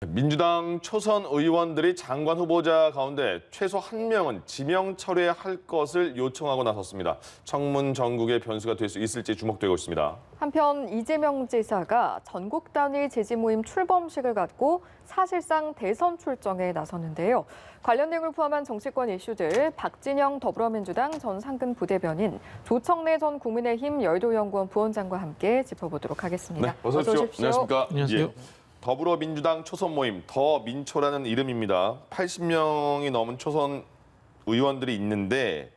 민주당 초선 의원들이 장관 후보자 가운데 최소 한 명은 지명 철회할 것을 요청하고 나섰습니다. 청문 전국의 변수가 될 수 있을지 주목되고 있습니다. 한편 이재명 지사가 전국 단위 지지 모임 출범식을 갖고 사실상 대선 출정에 나섰는데요. 관련 내용을 포함한 정치권 이슈들 박진영 더불어민주당 전 상근 부대변인, 조청래 전 국민의힘 여의도연구원 부원장과 함께 짚어보도록 하겠습니다. 네, 어서 오십시오. 안녕하십니까? 안녕하세요. 예. 더불어민주당 초선 모임 더민초라는 이름입니다. 80명이 넘은 초선 의원들이 있는데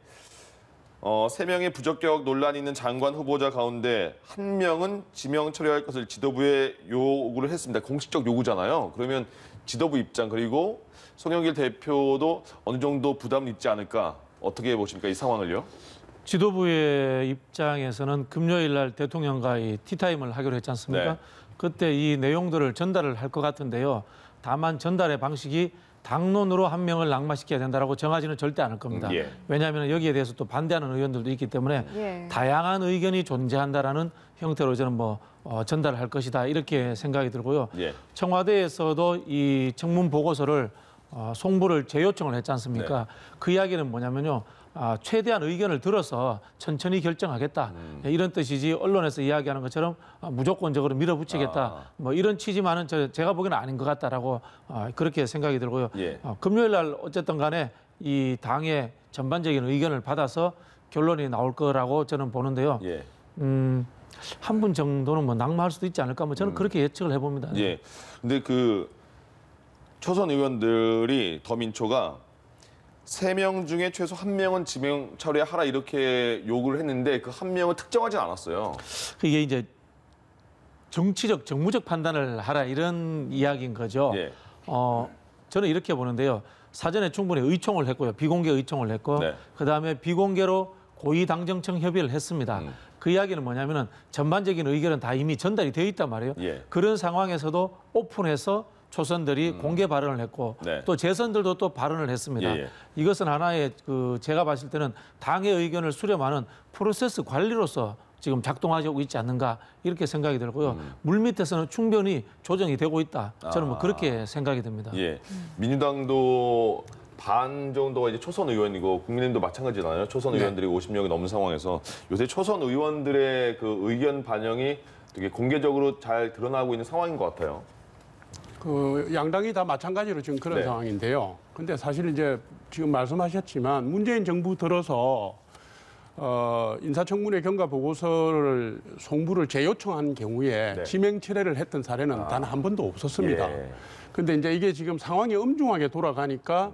3명의 부적격 논란이 있는 장관 후보자 가운데 1명은 지명 처리할 것을 지도부에 요구를 했습니다. 공식적 요구잖아요. 그러면 지도부 입장 그리고 송영길 대표도 어느 정도 부담은 있지 않을까? 어떻게 보십니까? 이 상황을요? 지도부의 입장에서는 금요일 날 대통령과의 티타임을 하기로 했지 않습니까? 네. 그때 이 내용들을 전달을 할 것 같은데요. 다만 전달의 방식이 당론으로 한 명을 낙마시켜야 된다고 정하지는 절대 않을 겁니다. 예. 왜냐하면 여기에 대해서 또 반대하는 의원들도 있기 때문에 다양한 의견이 존재한다라는 형태로 저는 전달을 할 것이다 이렇게 생각이 들고요. 예. 청와대에서도 이 청문 보고서를 송부를 재요청을 했지 않습니까? 네. 그 이야기는 뭐냐면요. 최대한 의견을 들어서 천천히 결정하겠다. 이런 뜻이지 언론에서 이야기하는 것처럼 무조건적으로 밀어붙이겠다. 이런 취지만은 제가 보기에는 아닌 것 같다라고 그렇게 생각이 들고요. 예. 금요일 날 어쨌든 간에 이 당의 전반적인 의견을 받아서 결론이 나올 거라고 저는 보는데요. 예. 한 분 정도는 낙마할 수도 있지 않을까 저는 그렇게 예측을 해봅니다. 예. 근데 그 초선 의원들이 더민초가 3명 중에 최소 1명은 지명 처리하라 이렇게 요구를 했는데 그 1명은 특정하지 않았어요. 이게 이제 정치적, 정무적 판단을 하라 이런 이야기인 거죠. 예. 저는 이렇게 보는데요. 사전에 충분히 의총을 했고요. 비공개 의총을 했고 네. 그다음에 비공개로 고위당정청 협의를 했습니다. 그 이야기는 뭐냐면은 전반적인 의견은 다 이미 전달이 되어 있단 말이에요. 예. 그런 상황에서도 오픈해서 초선들이 공개 발언을 했고 네. 또 재선들도 또 발언을 했습니다. 예. 이것은 하나의 제가 봤을 때는 당의 의견을 수렴하는 프로세스 관리로서 지금 작동하고 있지 않는가 이렇게 생각이 들고요. 물밑에서는 충분히 조정이 되고 있다. 저는 그렇게 생각이 듭니다. 예. 민주당도 반 정도가 이제 초선 의원이고 국민의힘도 마찬가지잖아요. 초선 의원들이 50명이 넘는 상황에서 요새 초선 의원들의 그 의견 반영이 되게 공개적으로 잘 드러나고 있는 상황인 것 같아요. 양당이 다 마찬가지로 지금 그런 네. 상황인데요. 근데 사실 이제 지금 말씀하셨지만 문재인 정부 들어서 인사청문회 경과 보고서를 송부를 재요청한 경우에 네. 지명 철회를 했던 사례는 단 한 번도 없었습니다. 예. 근데 이제 이게 지금 상황이 엄중하게 돌아가니까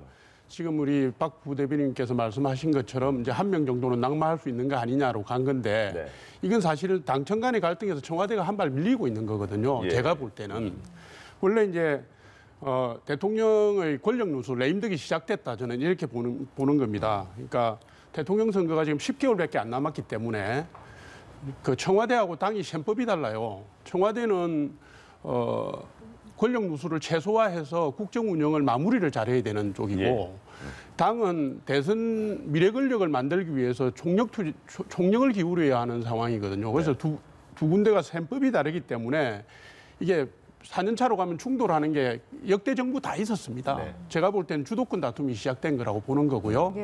지금 우리 박 부대변인께서 말씀하신 것처럼 이제 1명 정도는 낙마할 수 있는 거 아니냐로 간 건데 네. 이건 사실 당청 간의 갈등에서 청와대가 한 발 밀리고 있는 거거든요. 예. 제가 볼 때는. 원래 이제 대통령의 권력 누수, 레임덕이 시작됐다. 저는 이렇게 보는 겁니다. 그러니까 대통령 선거가 지금 10개월밖에 안 남았기 때문에 그 청와대하고 당이 셈법이 달라요. 청와대는 권력 누수를 최소화해서 국정 운영을 마무리를 잘해야 되는 쪽이고 예. 당은 대선 미래 권력을 만들기 위해서 총력을 기울여야 하는 상황이거든요. 그래서 두 군데가 셈법이 다르기 때문에 이게 4년 차로 가면 충돌하는 게 역대 정부 다 있었습니다. 네. 제가 볼 때는 주도권 다툼이 시작된 거라고 보는 거고요.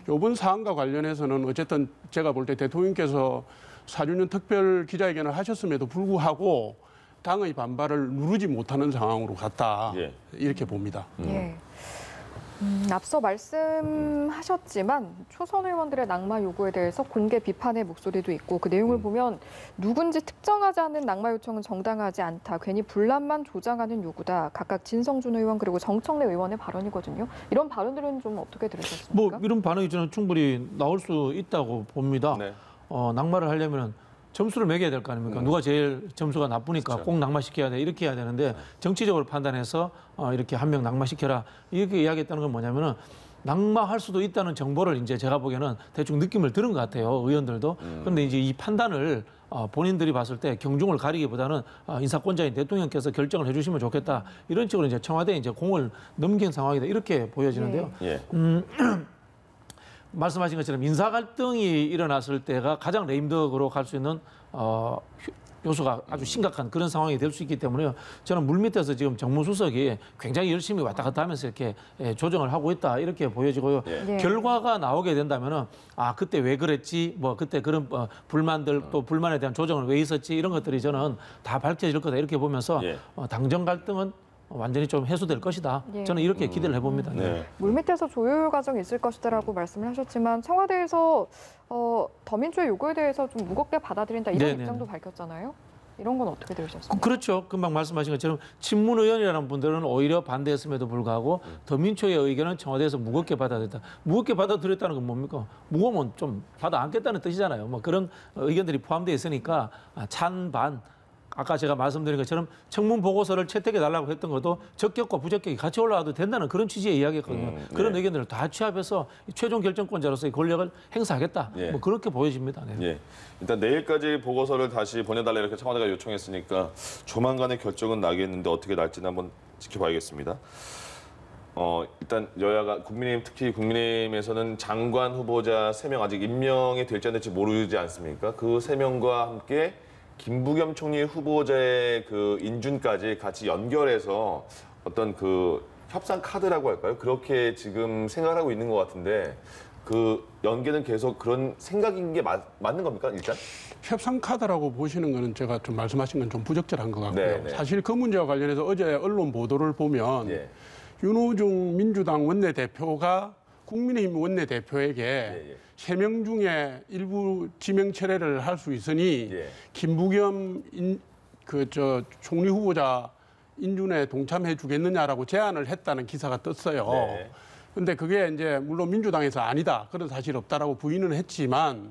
이번 사안과 관련해서는 어쨌든 제가 볼 때 대통령께서 4주년 특별 기자회견을 하셨음에도 불구하고 당의 반발을 누르지 못하는 상황으로 갔다. 예. 이렇게 봅니다. 예. 앞서 말씀하셨지만 초선 의원들의 낙마 요구에 대해서 공개 비판의 목소리도 있고 그 내용을 보면 누군지 특정하지 않는 낙마 요청은 정당하지 않다. 괜히 분란만 조장하는 요구다. 각각 진성준 의원 그리고 정청래 의원의 발언이거든요. 이런 발언들은 좀 어떻게 들으셨습니까? 이런 반응이 저는 충분히 나올 수 있다고 봅니다. 네. 낙마를 하려면은 점수를 매겨야 될 거 아닙니까? 누가 제일 점수가 나쁘니까 그렇죠. 꼭 낙마시켜야 돼. 이렇게 해야 되는데 정치적으로 판단해서 이렇게 1명 낙마시켜라. 이렇게 이야기했다는 건 뭐냐면은 낙마할 수도 있다는 정보를 이제 제가 보기에는 대충 느낌을 들은 것 같아요. 의원들도. 그런데 이제 이 판단을 본인들이 봤을 때 경중을 가리기보다는 인사권자인 대통령께서 결정을 해주시면 좋겠다. 이런 식으로 이제 청와대에 이제 공을 넘긴 상황이다. 이렇게 보여지는데요. 예. 말씀하신 것처럼 인사 갈등이 일어났을 때가 가장 레임덕으로 갈 수 있는 요소가 아주 심각한 그런 상황이 될 수 있기 때문에요. 저는 물밑에서 지금 정무수석이 굉장히 열심히 왔다 갔다 하면서 이렇게 조정을 하고 있다 이렇게 보여지고요. 예. 결과가 나오게 된다면은 아 그때 왜 그랬지 뭐 그때 그런 불만들 또 불만에 대한 조정을 왜 있었지 이런 것들이 저는 다 밝혀질 거다 이렇게 보면서 예. 당정 갈등은 완전히 좀 해소될 것이다. 예. 저는 이렇게 기대를 해봅니다. 네. 물밑에서 조율 과정이 있을 것이다라고 말씀을 하셨지만 청와대에서 더민주의 요구에 대해서 좀 무겁게 받아들인다 이런 네네. 입장도 밝혔잖아요. 이런 건 어떻게 들으셨습니까? 그렇죠. 금방 말씀하신 것처럼 친문의원이라는 분들은 오히려 반대했음에도 불구하고 더민초의 의견은 청와대에서 무겁게 받아들였다. 무겁게 받아들였다는 건 뭡니까? 무거우면 좀 받아 안겠다는 뜻이잖아요. 뭐 그런 의견들이 포함되어 있으니까 찬반. 아까 제가 말씀드린 것처럼 청문 보고서를 채택해 달라고 했던 것도 적격과 부적격이 같이 올라와도 된다는 그런 취지의 이야기였거든요. 그런 네. 의견들을 다 취합해서 최종 결정권자로서의 권력을 행사하겠다. 예. 뭐 그렇게 보여집니다. 네. 예. 일단 내일까지 보고서를 다시 보내달라 이렇게 청와대가 요청했으니까 조만간의 결정은 나겠는데 어떻게 날지는 한번 지켜봐야겠습니다. 일단 여야가 국민의힘 특히 국민의힘에서는 장관 후보자 3명 아직 임명이 될지 안 될지 모르지 않습니까? 그 3명과 함께 김부겸 총리 후보자의 그 인준까지 같이 연결해서 어떤 그 협상 카드라고 할까요? 그렇게 지금 생각을 하고 있는 것 같은데 그 연계는 계속 그런 생각인 게 맞는 겁니까 일단? 협상 카드라고 보시는 거는 제가 좀 말씀하신 건 좀 부적절한 것 같고요. 네, 네. 사실 그 문제와 관련해서 어제 언론 보도를 보면 예. 윤호중 민주당 원내대표가 국민의힘 원내대표에게 예. 3명 중에 일부 지명 철회를 할 수 있으니 예. 김부겸 총리 후보자 인준에 동참해 주겠느냐라고 제안을 했다는 기사가 떴어요. 네. 근데 그게 이제 물론 민주당에서 아니다. 그런 사실 없다라고 부인은 했지만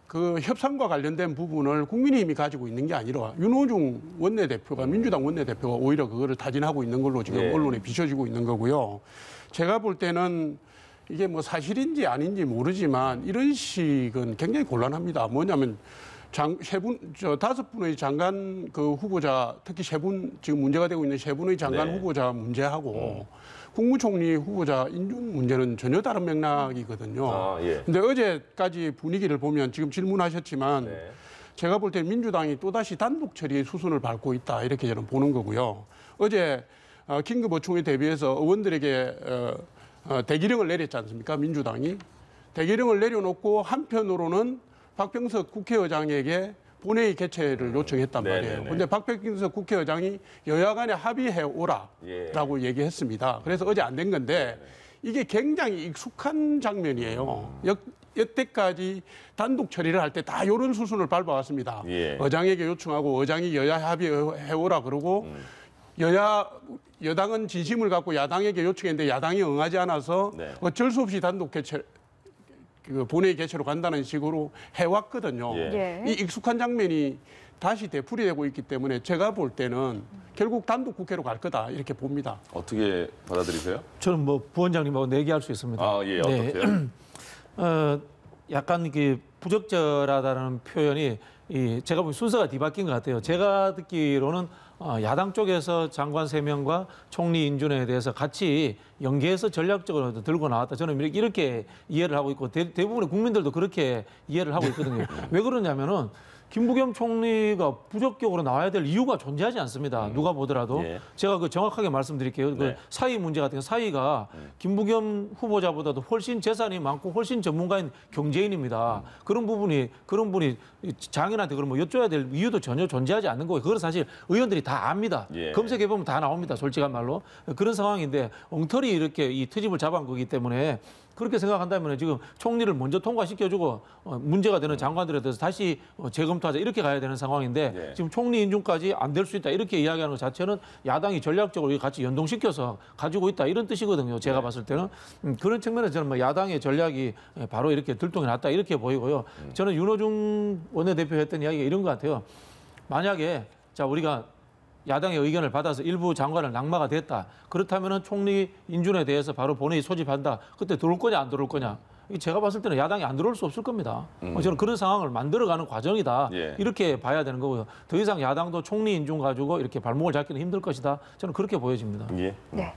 그 협상과 관련된 부분을 국민의힘이 가지고 있는 게 아니라 윤호중 원내대표가 민주당 원내대표가 오히려 그거를 타진하고 있는 걸로 지금 예. 언론에 비춰지고 있는 거고요. 제가 볼 때는 이게 뭐 사실인지 아닌지 모르지만 이런 식은 굉장히 곤란합니다. 뭐냐면 5분의 장관 그 후보자, 특히 3분 지금 문제가 되고 있는 3분의 장관 네. 후보자 문제하고 국무총리 후보자 인준 문제는 전혀 다른 맥락이거든요. 아, 예. 근데 어제까지 분위기를 보면 지금 질문하셨지만 네. 제가 볼 때 민주당이 또다시 단독 처리의 수순을 밟고 있다 이렇게 저는 보는 거고요. 어제 긴급 어총에 대비해서 의원들에게 대기령을 내렸지 않습니까? 민주당이. 대기령을 내려놓고 한편으로는 박병석 국회의장에게 본회의 개최를 요청했단 말이에요. 네네네. 그런데 박병석 국회의장이 여야 간에 합의해 오라라고 얘기했습니다. 그래서 어제 안 된 건데 이게 굉장히 익숙한 장면이에요. 여태까지 단독 처리를 할 때 다 이런 수순을 밟아왔습니다. 예. 의장에게 요청하고 의장이 여야 합의해 오라 그러고 여당은 진심을 갖고 야당에게 요청했는데 야당이 응하지 않아서 네. 어쩔 수 없이 단독 개최 그 본회의 개최로 간다는 식으로 해왔거든요. 예. 예. 이 익숙한 장면이 다시 되풀이되고 있기 때문에 제가 볼 때는 결국 단독 국회로 갈 거다 이렇게 봅니다. 어떻게 받아들이세요? 저는 뭐 부원장님하고 내기할 수 있습니다. 아, 예. 어떻게요? 약간 그 부적절하다는 표현이 제가 보기엔 순서가 뒤바뀐 것 같아요. 제가 듣기로는 야당 쪽에서 장관 3명과 총리 인준에 대해서 같이 연계해서 전략적으로 들고 나왔다. 저는 이렇게 이해를 하고 있고 대부분의 국민들도 그렇게 이해를 하고 있거든요. 왜 그러냐면은 김부겸 총리가 부적격으로 나와야 될 이유가 존재하지 않습니다. 누가 보더라도. 예. 제가 그 정확하게 말씀드릴게요. 네. 그 사위 문제 같은 거 사위가 김부겸 후보자보다도 훨씬 재산이 많고 훨씬 전문가인 경제인입니다. 그런 분이 장인한테 그러면 여쭤야 될 이유도 전혀 존재하지 않는 거고요. 그건 사실 의원들이 다 압니다. 예. 검색해 보면 다 나옵니다. 솔직한 말로. 그런 상황인데 엉터리 이렇게 이 트집을 잡은 거기 때문에 그렇게 생각한다면 지금 총리를 먼저 통과시켜주고 문제가 되는 장관들에 대해서 다시 재검토하자 이렇게 가야 되는 상황인데 예. 지금 총리 인준까지 안 될 수 있다 이렇게 이야기하는 것 자체는 야당이 전략적으로 같이 연동시켜서 가지고 있다 이런 뜻이거든요. 제가 봤을 때는 그런 측면에서 저는 뭐 야당의 전략이 바로 이렇게 들통이 났다 이렇게 보이고요. 저는 윤호중 원내대표 했던 이야기가 이런 것 같아요. 만약에 자 우리가 야당의 의견을 받아서 일부 장관을 낙마가 됐다. 그렇다면 총리 인준에 대해서 바로 본회의 소집한다. 그때 들어올 거냐 안 들어올 거냐. 제가 봤을 때는 야당이 안 들어올 수 없을 겁니다. 저는 그런 상황을 만들어가는 과정이다. 예. 이렇게 봐야 되는 거고요. 더 이상 야당도 총리 인준 가지고 이렇게 발목을 잡기는 힘들 것이다. 저는 그렇게 보여집니다. 예. 네.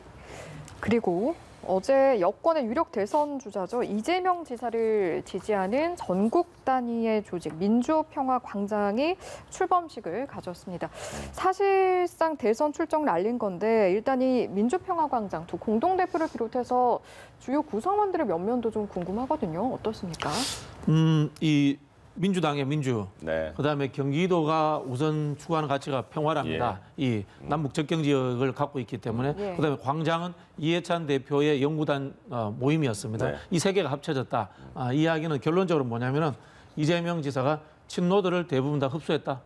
그리고 어제 여권의 유력 대선 주자죠. 이재명 지사를 지지하는 전국 단위의 조직 민주평화광장이 출범식을 가졌습니다. 사실상 대선 출정을 알린 건데 일단 이 민주평화광장 두 공동대표를 비롯해서 주요 구성원들의 면면도 좀 궁금하거든요. 어떻습니까? 이 민주당의 민주, 네. 그다음에 경기도가 우선 추구하는 가치가 평화랍니다. 이 남북 접경 지역을 갖고 있기 때문에 예. 그다음에 광장은 이해찬 대표의 연구단 모임이었습니다. 네. 이 세 개가 합쳐졌다. 이 이야기는 결론적으로 뭐냐면은 이재명 지사가 친노들을 대부분 다 흡수했다.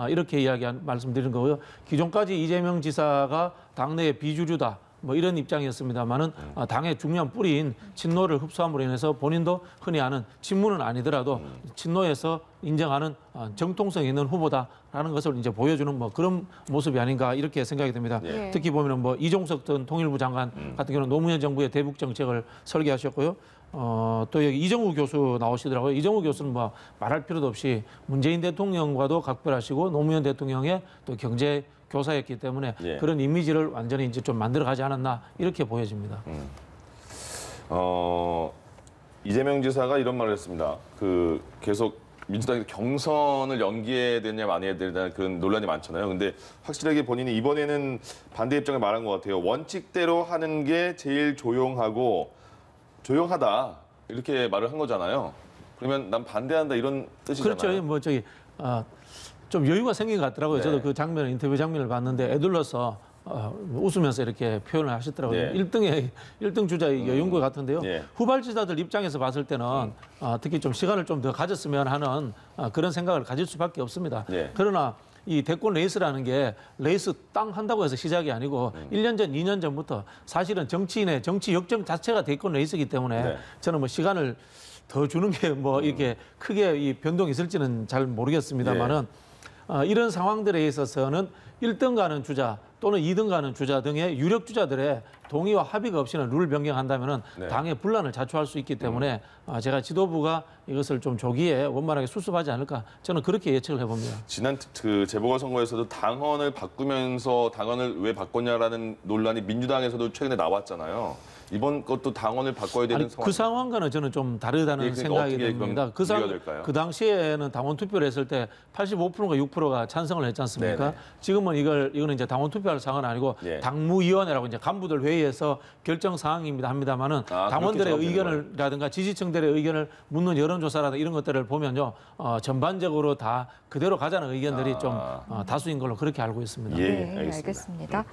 이렇게 말씀드리는 거고요. 기존까지 이재명 지사가 당내의 비주류다. 뭐 이런 입장이었습니다만은 당의 중요한 뿌리인 친노를 흡수함으로 인해서 본인도 흔히 아는 친문은 아니더라도 친노에서 인정하는 정통성 있는 후보다라는 것을 이제 보여주는 뭐 그런 모습이 아닌가 이렇게 생각이 듭니다. 예. 특히 보면은 뭐 이종석 전 통일부 장관 같은 경우는 노무현 정부의 대북 정책을 설계하셨고요. 또 여기 이정우 교수 나오시더라고요. 이정우 교수는 뭐 말할 필요도 없이 문재인 대통령과도 각별하시고 노무현 대통령의 또 경제 교사였기 때문에 예. 그런 이미지를 완전히 이제 좀 만들어가지 않았나 이렇게 보여집니다. 이재명 지사가 이런 말을 했습니다. 그 계속 민주당이 경선을 연기해야 되냐 말아야 되냐 그런 논란이 많잖아요. 근데 확실하게 본인이 이번에는 반대 입장을 말한 것 같아요. 원칙대로 하는 게 제일 조용하다 이렇게 말을 한 거잖아요. 그러면 난 반대한다 이런 뜻이잖아요. 그렇죠. 뭐 저기 좀 여유가 생긴 것 같더라고요. 네. 저도 그 인터뷰 장면을 봤는데 애들러서 웃으면서 이렇게 표현을 하시더라고요. 네. 1등 주자의 여유인 것 같은데요. 네. 후발지자들 입장에서 봤을 때는 특히 좀 시간을 좀 더 가졌으면 하는 그런 생각을 가질 수밖에 없습니다. 네. 그러나 이 대권 레이스라는 게 레이스 땅 한다고 해서 시작이 아니고 1년 전, 2년 전부터 사실은 정치인의 정치 역정 자체가 대권 레이스이기 때문에 네. 저는 뭐 시간을 더 주는 게 뭐 이렇게 크게 이 변동이 있을지는 잘 모르겠습니다만은 이런 상황들에 있어서는 1등 가는 주자 또는 2등 가는 주자 등의 유력 주자들의 동의와 합의가 없이는 룰을 변경한다면은 네. 당의 분란을 자초할 수 있기 때문에 제가 지도부가 이것을 좀 조기에 원만하게 수습하지 않을까 저는 그렇게 예측을 해봅니다. 지난 그 재보궐선거에서도 당헌을 바꾸면서 당헌을 왜 바꿨냐라는 논란이 민주당에서도 최근에 나왔잖아요. 이번 것도 당헌을 바꿔야 되는 아니, 그 상황과는 저는 좀 다르다는 예, 그러니까 생각이 어떻게 듭니다. 그럼 비교가 될까요? 그 당시에는 당원 투표를 했을 때 85%가 6%가 찬성을 했지 않습니까? 네네. 지금은 이거는 이제 당원 투표할 사항은 아니고 예. 당무위원회라고 이제 간부들 회의에서 결정 사항입니다 합니다만은 당원들의 그렇게 의견을라든가 지지층들의 의견을 묻는 여론조사라든가 이런 것들을 보면요 전반적으로 다 그대로 가자는 의견들이 좀 다수인 걸로 그렇게 알고 있습니다. 예, 네, 알겠습니다. 알겠습니다.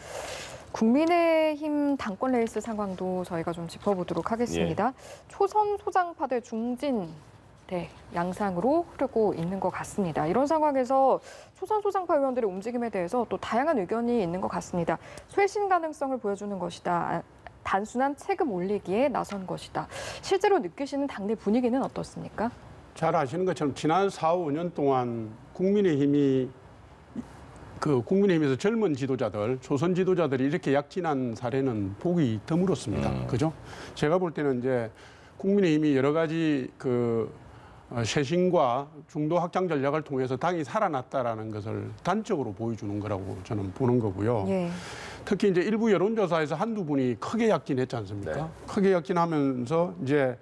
국민의힘 당권 레이스 상황도 저희가 좀 짚어보도록 하겠습니다. 초선 소장파 대 중진 대 양상으로 흐르고 있는 것 같습니다. 이런 상황에서 초선 소장파 의원들의 움직임에 대해서 또 다양한 의견이 있는 것 같습니다. 쇄신 가능성을 보여주는 것이다. 단순한 체급 올리기에 나선 것이다. 실제로 느끼시는 당내 분위기는 어떻습니까? 잘 아시는 것처럼 지난 4, 5년 동안 국민의힘에서 젊은 지도자들, 초선 지도자들이 이렇게 약진한 사례는 보기 드물었습니다. 그죠? 제가 볼 때는 이제 국민의힘이 여러 가지 쇄신과 중도 확장 전략을 통해서 당이 살아났다라는 것을 단적으로 보여주는 거라고 저는 보는 거고요. 예. 특히 이제 일부 여론조사에서 한두 분이 크게 약진했지 않습니까? 네. 크게 약진하면서 이제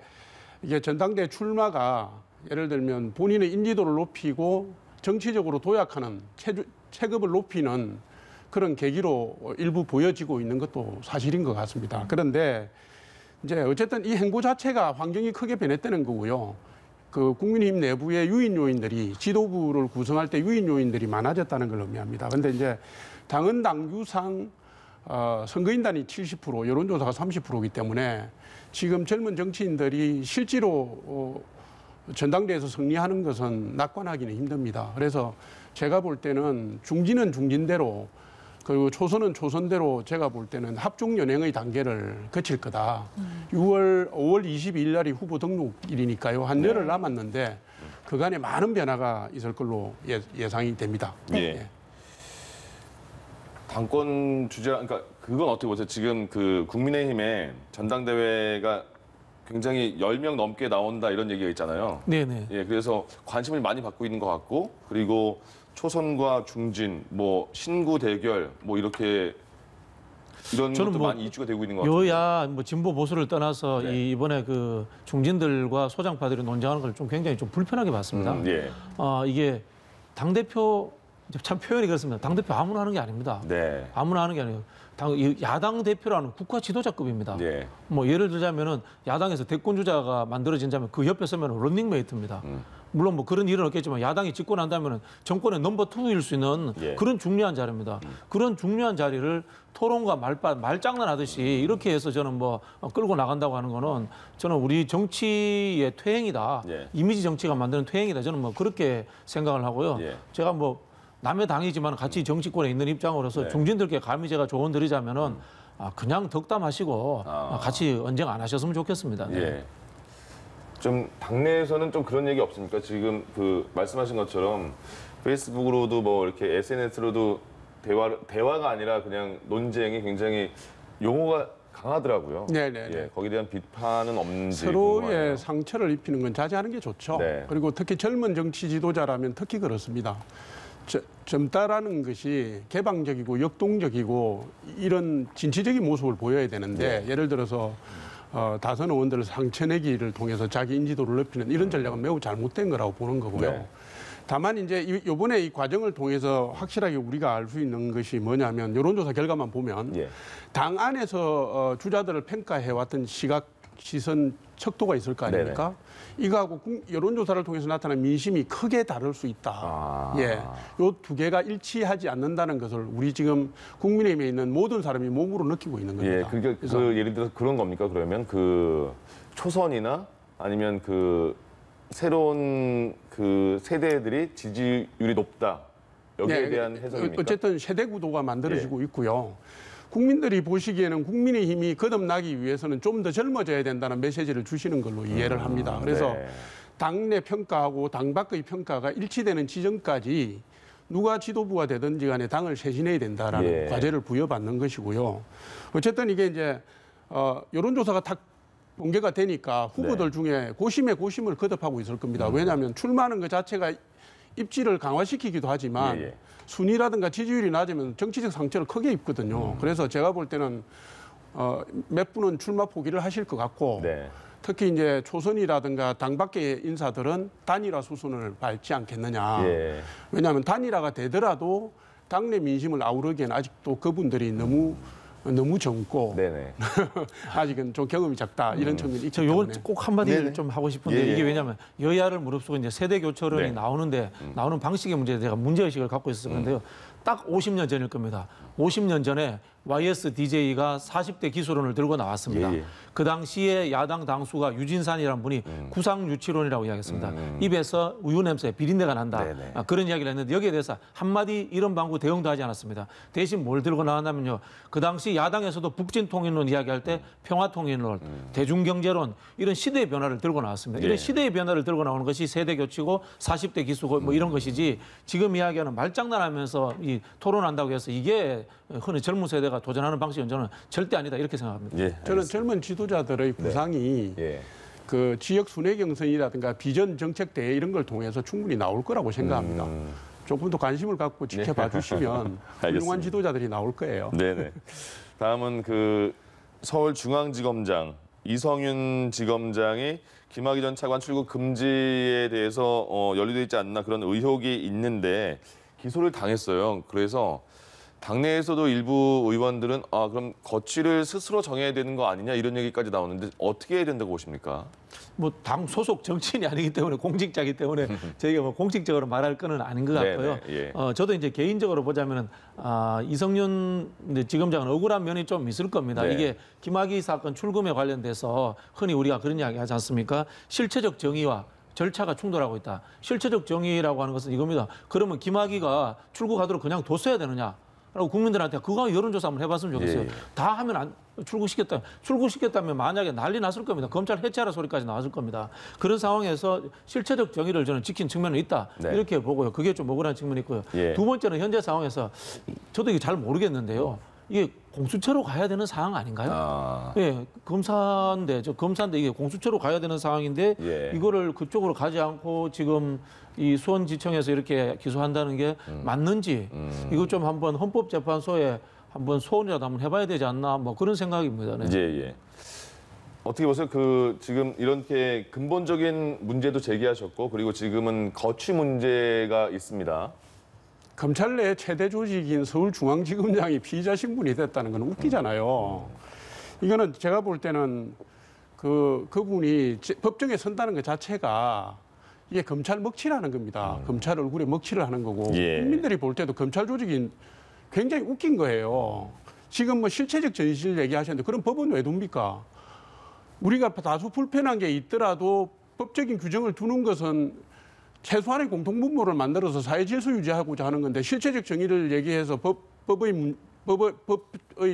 이게 전당대 출마가 예를 들면 본인의 인지도를 높이고 정치적으로 도약하는 체급을 높이는 그런 계기로 일부 보여지고 있는 것도 사실인 것 같습니다. 그런데 이제 어쨌든 이 행보 자체가 환경이 크게 변했다는 거고요. 그 국민의힘 내부의 유인 요인들이 지도부를 구성할 때 유인 요인들이 많아졌다는 걸 의미합니다. 그런데 이제 당헌 당규상 선거인단이 70%, 여론조사가 30%이기 때문에 지금 젊은 정치인들이 실제로 전당대회에서 승리하는 것은 낙관하기는 힘듭니다. 그래서 제가 볼 때는 중진은 중진대로 그리고 초선은 초선대로 제가 볼 때는 합종 연행의 단계를 거칠 거다. 5월 22일 날이 후보 등록일이니까요. 한 열흘 남았는데 그간에 많은 변화가 있을 걸로 예상이 됩니다. 예. 당권 주제, 그러니까 그건 어떻게 보세요? 지금 그 국민의힘의 전당대회가 굉장히 10명 넘게 나온다 이런 얘기가 있잖아요. 네네. 예, 그래서 관심을 많이 받고 있는 것 같고, 그리고 초선과 중진, 뭐 신구 대결, 뭐 이렇게 이런 저는 것도 뭐 많이 이슈가 되고 있는 것 같아요. 여야 뭐 진보 보수를 떠나서 네. 이번에 그 중진들과 소장파들이 논쟁하는 걸 좀 굉장히 좀 불편하게 봤습니다. 예. 이게 당 대표 참 표현이 그렇습니다. 당 대표 아무나 하는 게 아닙니다. 네. 아무나 하는 게 아니에요. 야당 대표라는 국가 지도자급입니다. 예. 뭐 예를 들자면은 야당에서 대권 주자가 만들어진다면 그 옆에 서면 런닝메이트입니다. 물론 뭐 그런 일은 없겠지만 야당이 집권한다면은 정권의 넘버 2일 수 있는 예. 그런 중요한 자리입니다. 그런 중요한 자리를 토론과 말장난하듯이 이렇게 해서 저는 뭐 끌고 나간다고 하는 거는 저는 우리 정치의 퇴행이다. 예. 이미지 정치가 만드는 퇴행이다. 저는 뭐 그렇게 생각을 하고요. 예. 제가 뭐 남의 당이지만 같이 정치권에 있는 입장으로서 네. 중진들께 감히 제가 조언 드리자면은 그냥 덕담하시고 같이 언쟁 안 하셨으면 좋겠습니다. 네. 예. 좀 당내에서는 좀 그런 얘기 없습니까? 지금 그 말씀하신 것처럼 페이스북으로도 뭐 이렇게 SNS로도 대화가 아니라 그냥 논쟁이 굉장히 용어가 강하더라고요. 네네. 예, 거기에 대한 비판은 없는지 서로의 궁금하네요. 상처를 입히는 건 자제하는 게 좋죠. 네. 그리고 특히 젊은 정치 지도자라면 특히 그렇습니다. 젊다라는 것이 개방적이고 역동적이고 이런 진취적인 모습을 보여야 되는데 네. 예를 들어서 다선 의원들을 상처내기를 통해서 자기 인지도를 높이는 이런 전략은 매우 잘못된 거라고 보는 거고요. 네. 다만 이제 이번에 이 과정을 통해서 확실하게 우리가 알 수 있는 것이 뭐냐면 여론조사 결과만 보면 예. 당 안에서 주자들을 평가해왔던 시선 척도가 있을 거 아닙니까? 이거하고 여론조사를 통해서 나타난 민심이 크게 다를 수 있다. 예, 요 두 개가 일치하지 않는다는 것을 우리 지금 국민의힘에 있는 모든 사람이 몸으로 느끼고 있는 겁니다. 예, 그게 그 예를 들어서 그런 겁니까? 그러면 그 초선이나 아니면 그 새로운 그 세대들이 지지율이 높다. 여기에 네, 대한 해석입니까? 어쨌든 세대 구도가 만들어지고 있고요. 국민들이 보시기에는 국민의힘이 거듭나기 위해서는 좀 더 젊어져야 된다는 메시지를 주시는 걸로 이해를 합니다. 그래서 네. 당내 평가하고 당 밖의 평가가 일치되는 지점까지 누가 지도부가 되든지 간에 당을 쇄신해야 된다라는 예. 과제를 부여받는 것이고요. 어쨌든 이게 이제 여론조사가 딱 공개가 되니까 후보들 중에 고심에 고심을 거듭하고 있을 겁니다. 왜냐하면 출마하는 것 자체가 입지를 강화시키기도 하지만 예. 순위라든가 지지율이 낮으면 정치적 상처를 크게 입거든요. 그래서 제가 볼 때는 몇 분은 출마 포기를 하실 것 같고 네. 특히 이제 초선이라든가 당 밖의 인사들은 단일화 수순을 밟지 않겠느냐. 예. 왜냐하면 단일화가 되더라도 당내 민심을 아우르기에는 아직도 그분들이 너무 젊고 네네. 아직은 좀 경험이 작다 이런 측면이 있기 저 요건 때문에 꼭 한마디를 네네. 좀 하고 싶은데 예, 예. 이게 왜냐하면 여야를 무릅쓰고 이제 세대 교체론이 네. 나오는데 나오는 방식의 문제에 제가 문제의식을 갖고 있어서 그런데요. 딱 50년 전일 겁니다. 50년 전에 YSDJ가 40대 기술론을 들고 나왔습니다. 예, 예. 그 당시에 야당 당수가 유진산이라는 분이 구상유치론이라고 이야기했습니다. 입에서 우유 냄새, 비린내가 난다. 네네. 그런 이야기를 했는데 여기에 대해서 한마디 이런 방구 대응도 하지 않았습니다. 대신 뭘 들고 나왔냐면요. 그 당시 야당에서도 북진통일론 이야기할 때 평화통일론, 대중경제론 이런 시대의 변화를 들고 나왔습니다. 예. 이런 시대의 변화를 들고 나오는 것이 세대교치고 40대 기수고 뭐 이런 것이지 지금 이야기하는 말장난하면서 이 토론한다고 해서 이게 흔히 젊은 세대가 도전하는 방식은 저는 절대 아니다 이렇게 생각합니다. 예. 저는 젊은 지도자들의 구상이 예. 그 지역 순회 경선이라든가 비전 정책 대회 이런 걸 통해서 충분히 나올 거라고 생각합니다. 조금 더 관심을 갖고 지켜봐 주시면 훌륭한 지도자들이 나올 거예요. 네네. 다음은 그 서울중앙지검장 이성윤 지검장이 김학의 전 차관 출국 금지에 대해서 연루돼 있지 않나 그런 의혹이 있는데 기소를 당했어요. 그래서 당내에서도 일부 의원들은 그럼 거취를 스스로 정해야 되는 거 아니냐 이런 얘기까지 나오는데 어떻게 해야 된다고 보십니까? 뭐 당 소속 정치인이 아니기 때문에 공직자이기 때문에 저희가 뭐 공식적으로 말할 거는 아닌 것 같고요. 네네, 예. 저도 이제 개인적으로 보자면은 이성윤 지검장은 억울한 면이 좀 있을 겁니다. 네. 이게 김학의 사건 출금에 관련돼서 흔히 우리가 그런 이야기 하지 않습니까? 실체적 정의와 절차가 충돌하고 있다. 실체적 정의라고 하는 것은 이겁니다. 그러면 김학의가 출국하도록 그냥 뒀어야 되느냐? 라고 국민들한테 그거 여론조사 한번 해봤으면 좋겠어요. 예. 다 하면 출국시켰다면 만약에 난리 났을 겁니다. 검찰 해체하라 소리까지 나왔을 겁니다. 그런 상황에서 실체적 정의를 저는 지킨 측면은 있다. 네. 이렇게 보고요. 그게 좀 억울한 측면이 있고요. 예. 두 번째는 현재 상황에서 저도 이게 잘 모르겠는데요. 이게 공수처로 가야 되는 상황 아닌가요? 예, 검사인데 이게 공수처로 가야 되는 상황인데 예. 이거를 그쪽으로 가지 않고 지금 이 수원지청에서 이렇게 기소한다는 게 맞는지 이거 좀 한번 헌법재판소에 한번 소원이라도 한번 해봐야 되지 않나 뭐 그런 생각입니다. 네. 예. 어떻게 보세요? 지금 이렇게 근본적인 문제도 제기하셨고 그리고 지금은 거취 문제가 있습니다. 검찰 내 최대 조직인 서울중앙지검장이 피의자 신분이 됐다는 건 웃기잖아요. 이거는 제가 볼 때는 그분이 법정에 선다는 것 자체가 이게 검찰 먹칠하는 겁니다. 검찰 얼굴에 먹칠을 하는 거고 예. 국민들이 볼 때도 검찰 조직이 굉장히 웃긴 거예요. 지금 뭐 실체적 진실 얘기하셨는데 그럼 법은 왜 둡니까? 우리가 다소 불편한 게 있더라도 법적인 규정을 두는 것은 최소한의 공통분모를 만들어서 사회 질서 유지하고자 하는 건데 실체적 정의를 얘기해서 법의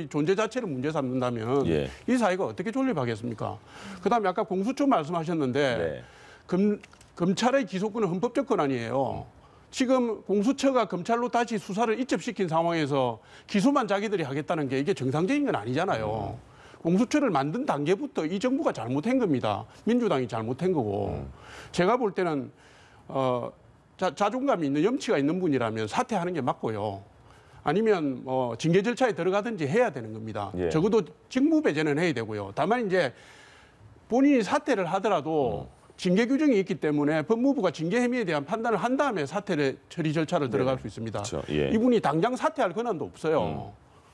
존재 자체를 문제 삼는다면 예. 이 사회가 어떻게 존립하겠습니까? 그다음에 아까 공수처 말씀하셨는데 네. 검찰의 기소권은 헌법적 권한이에요. 지금 공수처가 검찰로 다시 수사를 이첩시킨 상황에서 기소만 자기들이 하겠다는 게 이게 정상적인 건 아니잖아요. 공수처를 만든 단계부터 이 정부가 잘못한 겁니다. 민주당이 잘못한 거고. 제가 볼 때는 자존감이 있는 염치가 있는 분이라면 사퇴하는 게 맞고요. 아니면 징계 절차에 들어가든지 해야 되는 겁니다. 예. 적어도 직무 배제는 해야 되고요. 다만 이제 본인이 사퇴를 하더라도 징계 규정이 있기 때문에 법무부가 징계 혐의에 대한 판단을 한 다음에 사퇴를 처리 절차를 들어갈 수 있습니다. 그렇죠. 예. 이분이 당장 사퇴할 권한도 없어요.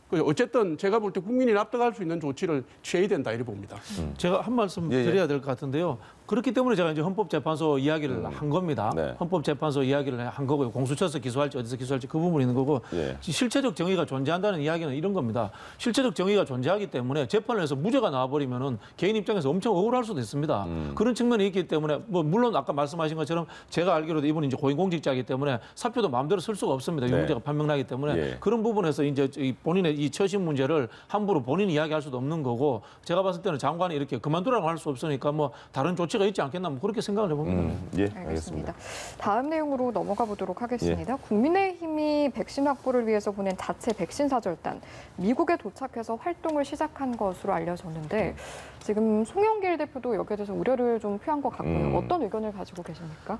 어쨌든 제가 볼 때 국민이 납득할 수 있는 조치를 취해야 된다 이렇게 봅니다. 제가 한 말씀 예. 드려야 될 것 같은데요. 그렇기 때문에 제가 이제 헌법재판소 이야기를 한 겁니다. 네. 헌법재판소 이야기를 한 거고요. 공수처에서 기소할지 어디서 기소할지 그 부분이 있는 거고 예. 실체적 정의가 존재한다는 이야기는 이런 겁니다. 실체적 정의가 존재하기 때문에 재판을 해서 무죄가 나와버리면은 개인 입장에서 엄청 억울할 수도 있습니다. 그런 측면이 있기 때문에 뭐 물론 아까 말씀하신 것처럼 제가 알기로도 이분이 이제 고위공직자이기 때문에 사표도 마음대로 쓸 수가 없습니다. 네. 유무죄가 판명나기 때문에 예. 그런 부분에서 이제 본인의 이 처신 문제를 함부로 본인이 이야기할 수도 없는 거고 제가 봤을 때는 장관이 이렇게 그만두라고 할 수 없으니까 뭐 다른 조치가 있지 않겠나 뭐 그렇게 생각을 해봅니다. 예, 알겠습니다. 알겠습니다. 다음 내용으로 넘어가 보도록 하겠습니다. 국민의힘이 백신 확보를 위해서 보낸 자체 백신 사절단, 미국에 도착해서 활동을 시작한 것으로 알려졌는데 지금 송영길 대표도 여기에 대해서 우려를 좀 표한 것 같고요. 어떤 의견을 가지고 계십니까?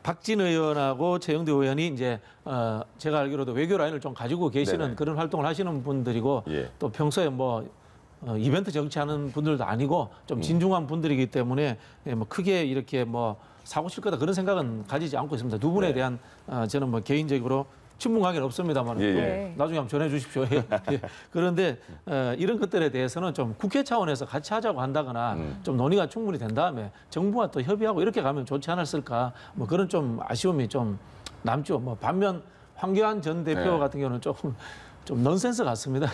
박진 의원하고 최영두 의원이 이제 제가 알기로도 외교 라인을 좀 가지고 계시는 네네. 그런 활동을 하시는 분들이고 예. 또 평소에 뭐 이벤트 정치하는 분들도 아니고 좀 진중한 분들이기 때문에 뭐 크게 이렇게 뭐 사고 칠 거다 그런 생각은 가지지 않고 있습니다. 두 분에 네. 대한 저는 뭐 개인적으로 친분관계는 없습니다만 예, 예. 나중에 한번 전해 주십시오. 예. 그런데 이런 것들에 대해서는 좀 국회 차원에서 같이 하자고 한다거나 좀 논의가 충분히 된 다음에 정부와 또 협의하고 이렇게 가면 좋지 않았을까 뭐 그런 좀 아쉬움이 좀 남죠. 뭐 반면 황교안 전 대표 네. 같은 경우는 좀 넌센스 같습니다.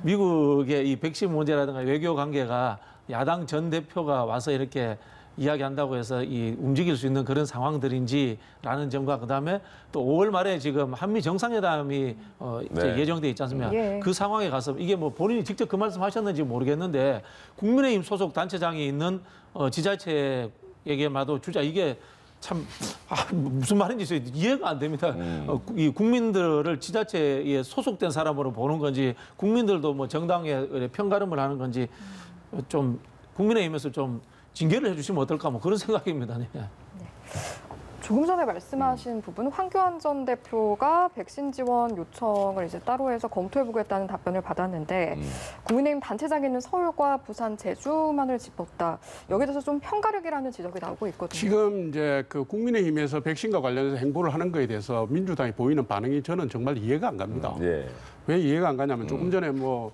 미국의 이 백신 문제라든가 외교 관계가 야당 전 대표가 와서 이렇게 이야기한다고 해서 이 움직일 수 있는 그런 상황들인지라는 점과 그다음에 또 5월 말에 지금 한미 정상회담이 이제 네. 예정돼 있지 않습니까? 예. 그 상황에 가서 이게 뭐 본인이 직접 그 말씀하셨는지 모르겠는데 국민의힘 소속 단체장이 있는 지자체에게마도 주자 이게 참 무슨 말인지 이해가 안 됩니다. 이 국민들을 지자체에 소속된 사람으로 보는 건지 국민들도 뭐 정당에 편가름을 하는 건지 좀 국민의힘에서 좀 징계를 해주시면 어떨까 뭐 그런 생각입니다. 네. 조금 전에 말씀하신 부분, 황교안 전 대표가 백신 지원 요청을 이제 따로 해서 검토해보겠다는 답변을 받았는데 국민의힘 단체장이 있는 서울과 부산, 제주만을 짚었다. 여기에 대해서 좀 편가르기라는 지적이 나오고 있거든요. 지금 이제 그 국민의힘에서 백신과 관련해서 행보를 하는 거에 대해서 민주당이 보이는 반응이 저는 정말 이해가 안 갑니다. 예. 왜 이해가 안 가냐면 조금 전에 뭐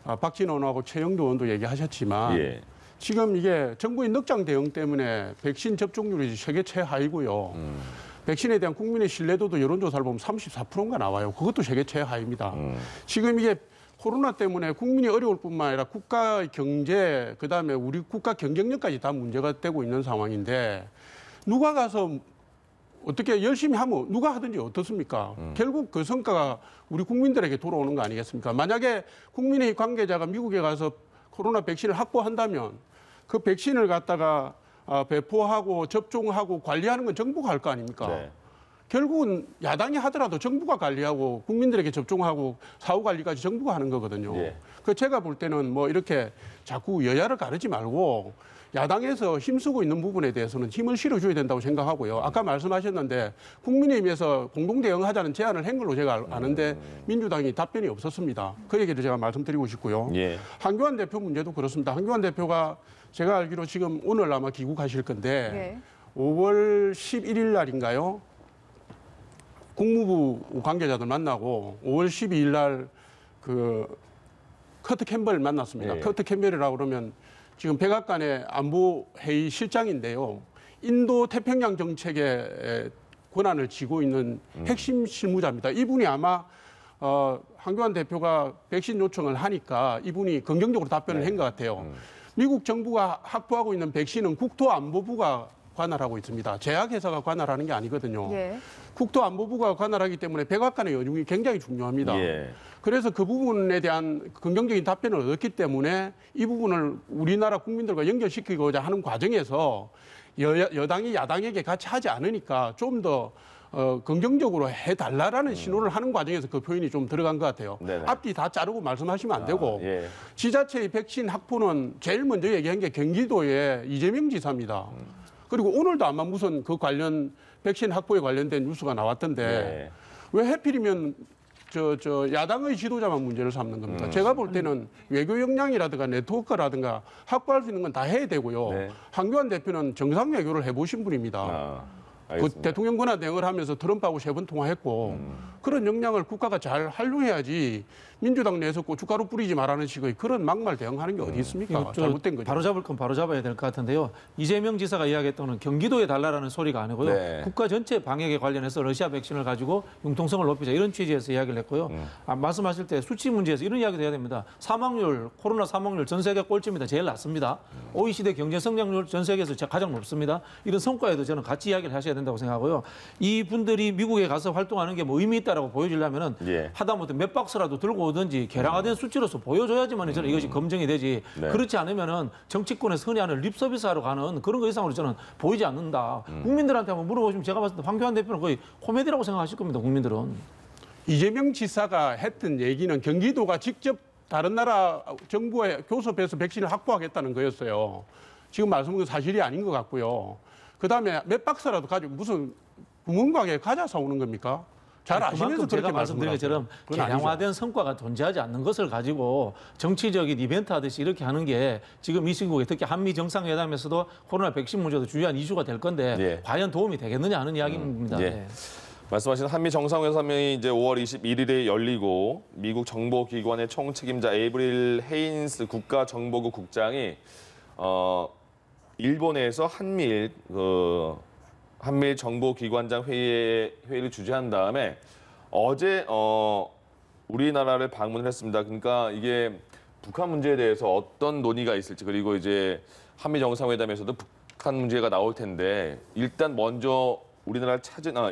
박진원 의원하고 최영두 의원도 얘기하셨지만 예. 지금 이게 정부의 넉장 대응 때문에 백신 접종률이 세계 최하이고요. 백신에 대한 국민의 신뢰도도 여론조사를 보면 34%가 나와요. 그것도 세계 최하입니다. 지금 이게 코로나 때문에 국민이 어려울 뿐만 아니라 국가 경제, 그다음에 우리 국가 경쟁력까지 다 문제가 되고 있는 상황인데 누가 가서 어떻게 열심히 하면 누가 하든지 어떻습니까? 결국 그 성과가 우리 국민들에게 돌아오는 거 아니겠습니까? 만약에 국민의 관계자가 미국에 가서 코로나 백신을 확보한다면 그 백신을 갖다가 배포하고 접종하고 관리하는 건 정부가 할 거 아닙니까? 네. 결국은 야당이 하더라도 정부가 관리하고 국민들에게 접종하고 사후 관리까지 정부가 하는 거거든요. 예. 그 제가 볼 때는 뭐 이렇게 자꾸 여야를 가르지 말고 야당에서 힘쓰고 있는 부분에 대해서는 힘을 실어줘야 된다고 생각하고요. 아까 말씀하셨는데 국민의힘에서 공동 대응하자는 제안을 한 걸로 제가 아는데 민주당이 답변이 없었습니다. 그 얘기를 제가 말씀드리고 싶고요. 예. 한교안 대표 문제도 그렇습니다. 한교안 대표가 제가 알기로 지금 오늘 아마 귀국하실 건데 5월 11일 날인가요? 국무부 관계자들 만나고 5월 12일 날 그 커트 캠벨 만났습니다. 예. 커트 캠벨이라고 그러면 지금 백악관의 안보회의 실장인데요. 인도 태평양 정책의 권한을 쥐고 있는 핵심 실무자입니다. 이분이 아마 한교안 대표가 백신 요청을 하니까 이분이 긍정적으로 답변을 한 것 같아요. 미국 정부가 확보하고 있는 백신은 국토안보부가 관할하고 있습니다. 제약회사가 관할하는 게 아니거든요. 예. 국토안보부가 관할하기 때문에 백악관의 여중이 굉장히 중요합니다. 예. 그래서 그 부분에 대한 긍정적인 답변을 얻었기 때문에 이 부분을 우리나라 국민들과 연결시키고자 하는 과정에서 여당이 야당에게 같이 하지 않으니까 좀 더 긍정적으로 해달라라는 신호를 하는 과정에서 그 표현이 좀 들어간 것 같아요. 네네. 앞뒤 다 자르고 말씀하시면 안 되고 예. 지자체의 백신 확보는 제일 먼저 얘기한 게 경기도의 이재명 지사입니다. 그리고 오늘도 아마 무슨 그 관련 백신 확보에 관련된 뉴스가 나왔던데 예. 왜 하필이면 저 야당의 지도자만 문제를 삼는 겁니까? 제가 볼 때는 외교 역량이라든가 네트워크라든가 확보할 수 있는 건 다 해야 되고요. 네. 한교안 대표는 정상 외교를 해보신 분입니다. 그 알겠습니다. 대통령 권한 대응을 하면서 트럼프하고 3번 통화했고 그런 역량을 국가가 잘 활용해야지 민주당 내에서 고춧가루 뿌리지 말라는 식의 그런 막말 대응하는 게 어디 있습니까? 이거 잘못된 거죠. 바로 잡을 건 바로 잡아야 될 것 같은데요. 이재명 지사가 이야기했던 건 경기도에 달라라는 소리가 아니고요. 네. 국가 전체 방역에 관련해서 러시아 백신을 가지고 융통성을 높이자 이런 취지에서 이야기를 했고요. 말씀하실 때 수치 문제에서 이런 이야기도 해야 됩니다. 사망률, 코로나 사망률 전 세계 꼴찌입니다. 제일 낮습니다. OECD 경제 성장률 전 세계에서 가장 높습니다. 이런 성과에도 저는 같이 이야기를 하셔야 된다고 생각하고요. 이 분들이 미국에 가서 활동하는 게 뭐 의미 있다라고 보여주려면은 예. 하다못해 몇 박스라도 들고 오든지 개량화된 수치로서 보여줘야지만 저는 이것이 검증이 되지. 네. 그렇지 않으면은 정치권에서 흔히 하는 립서비스하러 가는 그런 거 이상으로 저는 보이지 않는다. 국민들한테 한번 물어보시면 제가 봤을 때 황교안 대표는 거의 코미디라고 생각하실 겁니다. 국민들은. 이재명 지사가 했던 얘기는 경기도가 직접 다른 나라 정부에 교섭해서 백신을 확보하겠다는 거였어요. 지금 말씀은 사실이 아닌 것 같고요. 그다음에 몇 박스라도 가지고 무슨 구멍가게에 과자 사오는 겁니까? 잘 아시면서 그만큼 제가 그렇게 말씀드린 것처럼 그건 아니죠. 개량화된 성과가 존재하지 않는 것을 가지고 정치적인 이벤트 하듯이 이렇게 하는 게 지금 이 시국에 특히 한미 정상회담에서도 코로나 백신 문제도 주요한 이슈가 될 건데 예. 과연 도움이 되겠느냐 하는 이야기입니다. 예. 네. 말씀하신 한미 정상회담이 이제 5월 21일에 열리고 미국 정보기관의 총책임자 에이브릴 헤인스 국가정보국 국장이 일본에서 한미일 정보기관장 회의를 주재한 다음에 어제 우리나라를 방문을 했습니다. 그러니까 이게 북한 문제에 대해서 어떤 논의가 있을지 그리고 이제 한미 정상회담에서도 북한 문제가 나올 텐데 일단 먼저 우리나라를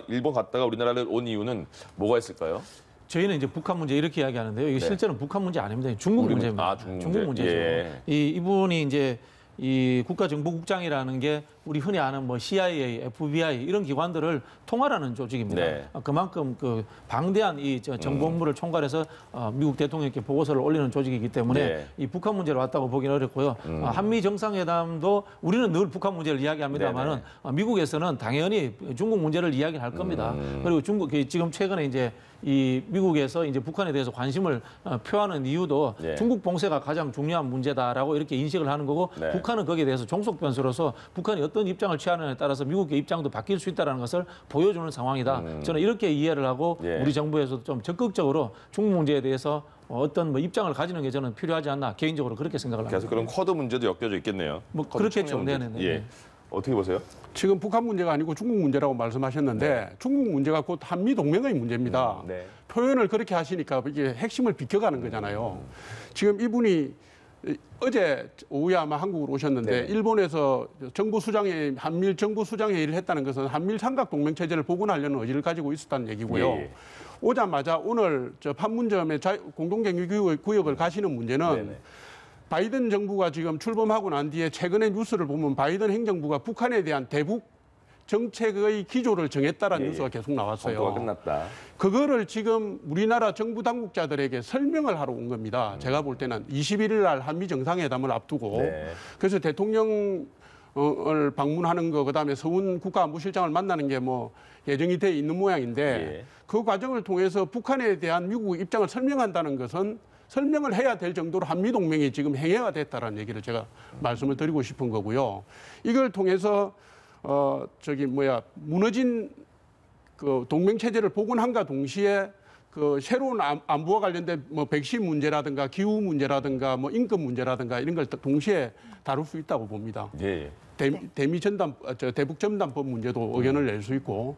일본 갔다가 우리나라를 온 이유는 뭐가 있을까요? 저희는 이제 북한 문제 이렇게 이야기하는데요. 이게 네. 실제는 북한 문제 아닙니다. 중국 문제입니다. 중국 문제죠. 예. 이분이 이제 이 국가정보국장이라는 게 우리 흔히 아는 뭐 CIA, FBI 이런 기관들을 통할하는 조직입니다. 네. 그만큼 그 방대한 이 정보 업무를 총괄해서 미국 대통령께 보고서를 올리는 조직이기 때문에 네. 이 북한 문제로 왔다고 보기는 어렵고요. 한미 정상회담도 우리는 늘 북한 문제를 이야기합니다만은 미국에서는 당연히 중국 문제를 이야기할 겁니다. 그리고 지금 최근에 이제 이 미국에서 이제 북한에 대해서 관심을 표하는 이유도 네. 중국 봉쇄가 가장 중요한 문제다라고 이렇게 인식을 하는 거고 네. 북한은 거기에 대해서 종속 변수로서 북한이 어떤 입장을 취하느냐에 따라서 미국의 입장도 바뀔 수 있다는 것을 보여주는 상황이다. 저는 이렇게 이해를 하고 예. 우리 정부에서도 좀 적극적으로 중국 문제에 대해서 어떤 뭐 입장을 가지는 게 저는 필요하지 않나 개인적으로 그렇게 생각을 합니다. 그래서 그런 쿼드 문제도 엮여져 있겠네요. 뭐 쿼드 그렇겠죠. 청년 문제. 네네네. 예. 어떻게 보세요? 지금 북한 문제가 아니고 중국 문제라고 말씀하셨는데 중국 문제가 곧 한미 동맹의 문제입니다. 네. 표현을 그렇게 하시니까 이게 핵심을 비켜가는 거잖아요. 지금 이분이 어제 오후에 아마 한국으로 오셨는데 네. 일본에서 정보수장회 한미일 정보수장회의를 했다는 것은 한미일 삼각동맹체제를 복원하려는 의지를 가지고 있었다는 얘기고요. 예. 오자마자 오늘 저 판문점에 공동경유구역을 가시는 문제는 네네. 바이든 정부가 지금 출범하고 난 뒤에 최근의 뉴스를 보면 바이든 행정부가 북한에 대한 대북 정책의 기조를 정했다라는 예, 뉴스가 계속 나왔어요. 검토가 끝났다. 그거를 지금 우리나라 정부 당국자들에게 설명을 하러 온 겁니다. 제가 볼 때는 21일 날 한미 정상회담을 앞두고 네. 그래서 대통령을 방문하는 거 그다음에 서훈 국가안보실장을 만나는 게 뭐 예정이 돼 있는 모양인데 예. 그 과정을 통해서 북한에 대한 미국의 입장을 설명한다는 것은 설명을 해야 될 정도로 한미 동맹이 지금 행해가 됐다라는 얘기를 제가 말씀을 드리고 싶은 거고요. 이걸 통해서 무너진 그 동맹 체제를 복원함과 동시에 그 새로운 안보와 관련된 뭐 백신 문제라든가 기후 문제라든가 뭐 인권 문제라든가 이런 걸 동시에 다룰 수 있다고 봅니다. 예. 대북 전단법 문제도 의견을 낼 수 있고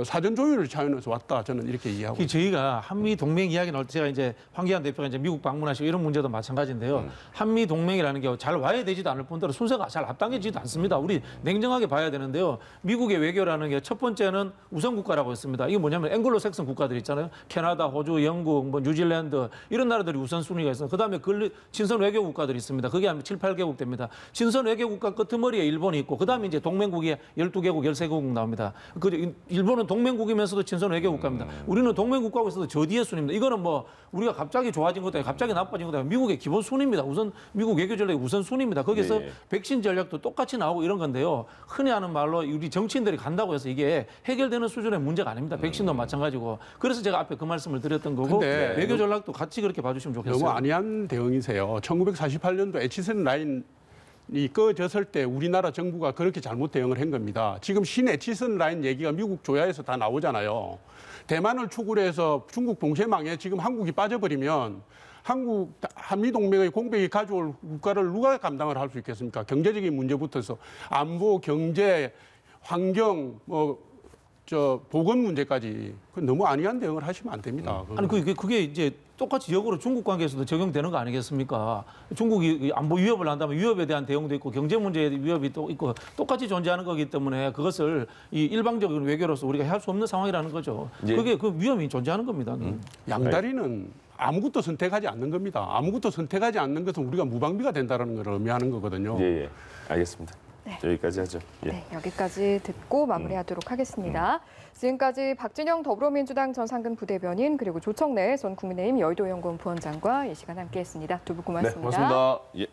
사전 조율 차원에서 왔다 저는 이렇게 이해하고 있습니다. 저희가 한미 동맹 이야기 나올 때 제가 이제 황교안 대표가 이제 미국 방문하시고 이런 문제도 마찬가지인데요. 한미 동맹이라는 게 잘 와야 되지도 않을 뿐더러 순서가 잘 앞당겨지지도 않습니다. 우리 냉정하게 봐야 되는데요. 미국의 외교라는 게 첫 번째는 우선 국가라고 했습니다. 이게 뭐냐면 앵글로색슨 국가들 있잖아요. 캐나다, 호주, 영국, 뭐 뉴질랜드 이런 나라들이 우선 순위가 있어요. 그다음에 친선 외교 국가들이 있습니다. 그게 한 7, 8개국 됩니다. 친선 외교 국가 끄트머리에 일본이 있고 그다음에 이제 동맹국이 12개국, 13개국 나옵니다. 일본은 동맹국이면서도 친선 외교 국가입니다. 우리는 동맹국가하고 있어도 저 뒤에 순입니다. 이거는 뭐 우리가 갑자기 좋아진 것도 아니고 갑자기 나빠진 것도 아니고 미국의 기본 순입니다. 우선 미국 외교 전략의 우선 순입니다. 거기서 예. 백신 전략도 똑같이 나오고 이런 건데요. 흔히 하는 말로 우리 정치인들이 간다고 해서 이게 해결되는 수준의 문제가 아닙니다. 백신도 마찬가지고. 그래서 제가 앞에 그 말씀을 드렸던 거고 근데 외교 전략도 같이 그렇게 봐주시면 좋겠어요. 너무 안이한 대응이세요. 1948년도 에치슨 라인이 꺼졌을 때 우리나라 정부가 그렇게 잘못 대응을 한 겁니다. 지금 신에치슨 라인 얘기가 미국 조야에서 다 나오잖아요. 대만을 축으로 해서 중국 봉쇄망에 지금 한국이 빠져버리면 한미 동맹의 공백이 가져올 국가를 누가 감당을 할 수 있겠습니까? 경제적인 문제부터서 안보, 경제, 환경, 보건 문제까지 너무 안이한 대응을 하시면 안 됩니다. 아니 그게 이제 똑같이 역으로 중국 관계에서도 적용되는 거 아니겠습니까? 중국이 안보 위협을 한다면 위협에 대한 대응도 있고 경제 문제에 위협이 또 있고 똑같이 존재하는 거기 때문에 그것을 이 일방적인 외교로서 우리가 할 수 없는 상황이라는 거죠. 예. 그게 그 위험이 존재하는 겁니다. 양다리는 아무것도 선택하지 않는 겁니다. 아무것도 선택하지 않는 것은 우리가 무방비가 된다는 걸 의미하는 거거든요. 예. 알겠습니다. 네. 여기까지 하죠. 예. 네, 여기까지 듣고 마무리하도록 하겠습니다. 지금까지 박진영 더불어민주당 전 상근 부대변인 그리고 조청래 전 국민의힘 여의도연구원 부원장과 이 시간 함께했습니다. 두 분 고맙습니다. 네, 고맙습니다. 예.